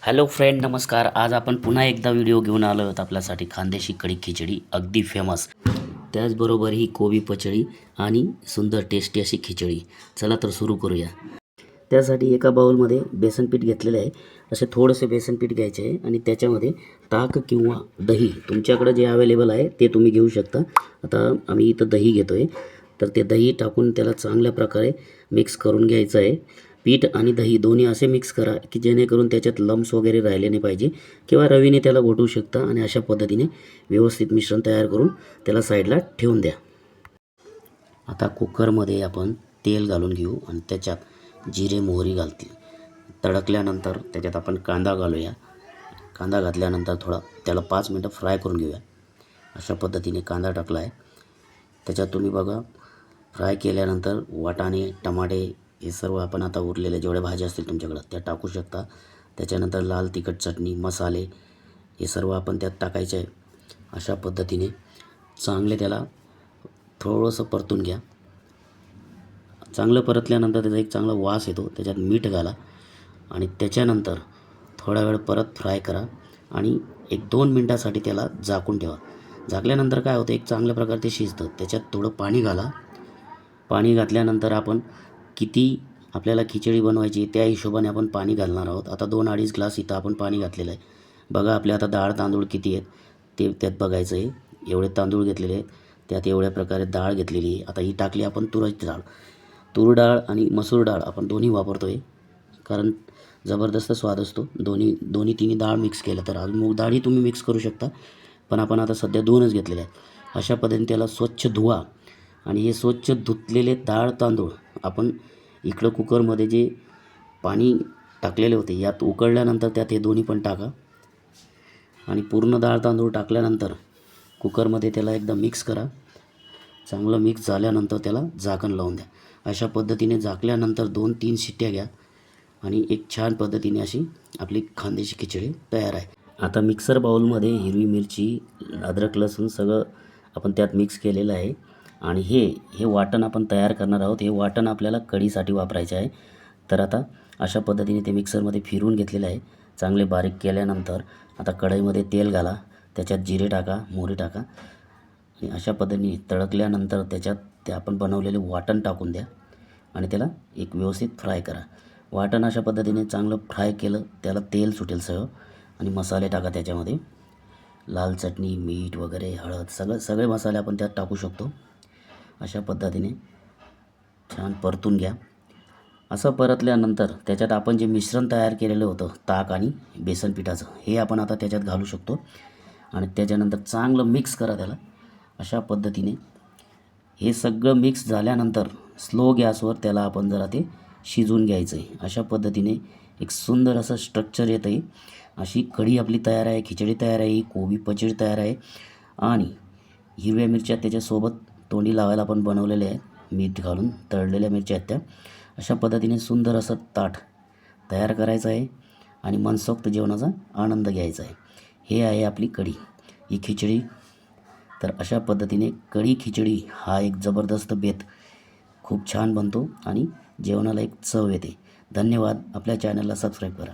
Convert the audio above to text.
Hello friend, नमस्कार. आज आपण पुन्हा एकदा व्हिडिओ घेऊन आलो आहोत आपल्यासाठी खानदेशी कढी खिचडी, अगदी फेमस. त्याचबरोबर ही कोबी पचडी आणि सुंदर टेस्टी अशी खिचडी. चला तर सुरू करूया. त्यासाठी एका बाउलमध्ये बेसन पीठ घेतलेलं आहे. असे थोडेसे बेसन पीठ घ्यायचे आहे आणि त्याच्यामध्ये ताक किंवा दही तुमच्याकडे जे अवेलेबल आहे ते तुम्ही घेऊ शकता. आता आम्ही इथं दही घेतो आहे, तर ते दही टाकून त्याला चांगल्या प्रकारे मिक्स करून घ्यायचं आहे. पीठ आणि दही दोन्ही असे मिक्स करा की जेणेकरून त्याच्यात लम्स वगैरे राहिले नाही पाहिजे, किंवा रवीने त्याला घोटू शकता. आणि अशा पद्धतीने व्यवस्थित मिश्रण तयार करून त्याला साईडला ठेवून द्या. आता कुकरमध्ये आपण तेल घालून घेऊ आणि त्याच्यात जिरे मोहरी घालतील. तडकल्यानंतर त्याच्यात आपण कांदा घालूया. कांदा घातल्यानंतर थोडा त्याला 5 मिनटं फ्राय करून घेऊया. अशा पद्धतीने कांदा टाकला आहे. त्याच्यात तुम्ही बघा, फ्राय केल्यानंतर वाटाणे, टमाटे हे सर्व आपण आता उरलेले जेवढ्या भाज्या असतील तुमच्याकडं त्या टाकू शकता. त्याच्यानंतर लाल तिखट चटणी, मसाले हे सर्व आपण त्यात टाकायचे आहे. अशा पद्धतीने चांगले त्याला थोडंसं परतून घ्या. चांगलं परतल्यानंतर त्याचा एक चांगला वास येतो. त्याच्यात मीठ घाला आणि त्याच्यानंतर थोडा वेळ परत फ्राय करा आणि 1-2 मिनटासाठी त्याला झाकून ठेवा. झाकल्यानंतर काय होतं, एक चांगल्या प्रकारे ते शिजतं. त्याच्यात थोडं पाणी घाला. पाणी घातल्यानंतर आपण किती आपल्याला खिचडी बनवायची त्या हिशोबाने आपण पाणी घालणार आहोत. आता 2-2.5 ग्लास इथं आपण पाणी घातलेलं आहे. बघा आपल्या आता डाळ तांदूळ किती आहेत ते त्यात बघायचं आहे. एवढे तांदूळ घेतलेले आहेत, त्यात एवढ्या प्रकारे डाळ घेतलेली आहे. आता ही टाकली आपण तुराची डाळ. तूर डाळ आणि मसूर डाळ आपण दोन्ही वापरतो आहे, कारण जबरदस्त स्वाद असतो. तिन्ही डाळ मिक्स केलं तर. अजून मूग डाळही तुम्ही मिक्स करू शकता, पण आपण आता सध्या 2च घेतलेले आहेत. अशा पद्धतीने त्याला स्वच्छ धुवा आणि हे स्वच्छ धुतलेले डाळ तांदूळ आपण इकडं कुकरमध्ये जे पाणी टाकलेले होते यात उकळल्यानंतर त्यात हे दोन्ही पण टाका आणि पूर्ण डाळ तांदूळ टाकल्यानंतर कुकरमध्ये त्याला एकदा मिक्स करा. चांगलं मिक्स झाल्यानंतर त्याला झाकण लावून द्या. अशा पद्धतीने झाकल्यानंतर 2-3 शिट्ट्या घ्या आणि एक छान पद्धतीने अशी आपली खानदेशी खिचडी तयार आहे. आता मिक्सर बाउलमध्ये हिरवी मिरची, अद्रक, लसूण सगळं आपण त्यात मिक्स केलेलं आहे आणि हे वाटण आपण तयार करणार आहोत. हे वाटण आपल्याला कढीसाठी वापरायचे आहे. तर आता अशा पद्धतीने ते मिक्सरमध्ये फिरवून घेतलेलं आहे. चांगले बारीक केल्यानंतर आता कढईमध्ये तेल घाला. त्याच्यात जिरे टाका, मोहरी टाका आणि अशा पद्धतीने तळकल्यानंतर त्याच्यात ते आपण बनवलेले वाटण टाकून द्या आणि त्याला एक व्यवस्थित फ्राय करा. वाटण अशा पद्धतीने चांगलं फ्राय केलं, त्याला तेल सुटेल सगळं आणि मसाले टाका त्याच्यामध्ये. लाल चटणी, मीठ वगैरे, हळद सगळे मसाले आपण त्यात टाकू शकतो. अशा पद्धतीने छान परतून घ्या. असं परतल्यानंतर त्याच्यात आपण जे मिश्रण तयार केलेलं होतं ताक आणि बेसन पिठाचं, हे आपण आता त्याच्यात घालू शकतो आणि त्याच्यानंतर चांगलं मिक्स करा त्याला. अशा पद्धतीने हे सगळं मिक्स झाल्यानंतर स्लो गॅसवर त्याला आपण जरा ते शिजवून घ्यायचं आहे. अशा पद्धतीने एक सुंदर असं स्ट्रक्चर येतं आहे. अशी कढी आपली तयार आहे, खिचडी तयार आहे, कोबी पचडी तयार आहे आणि हिरव्या मिरच्या त्याच्यासोबत तोंडी लावायला आपण बनवलेले आहेत, मीठ घालून तळलेल्या मिरच्या आहेत त्या. अशा पद्धतीने सुंदर असं ताट तयार करायचं आहे आणि मनसोक्त जेवणाचा आनंद घ्यायचा आहे. हे आहे आपली कढी, ही खिचडी. तर अशा पद्धतीने कढी खिचडी हा एक जबरदस्त बेत खूप छान बनतो आणि जेवणाला एक चव येते. धन्यवाद. आपल्या चॅनलला सबस्क्राईब करा.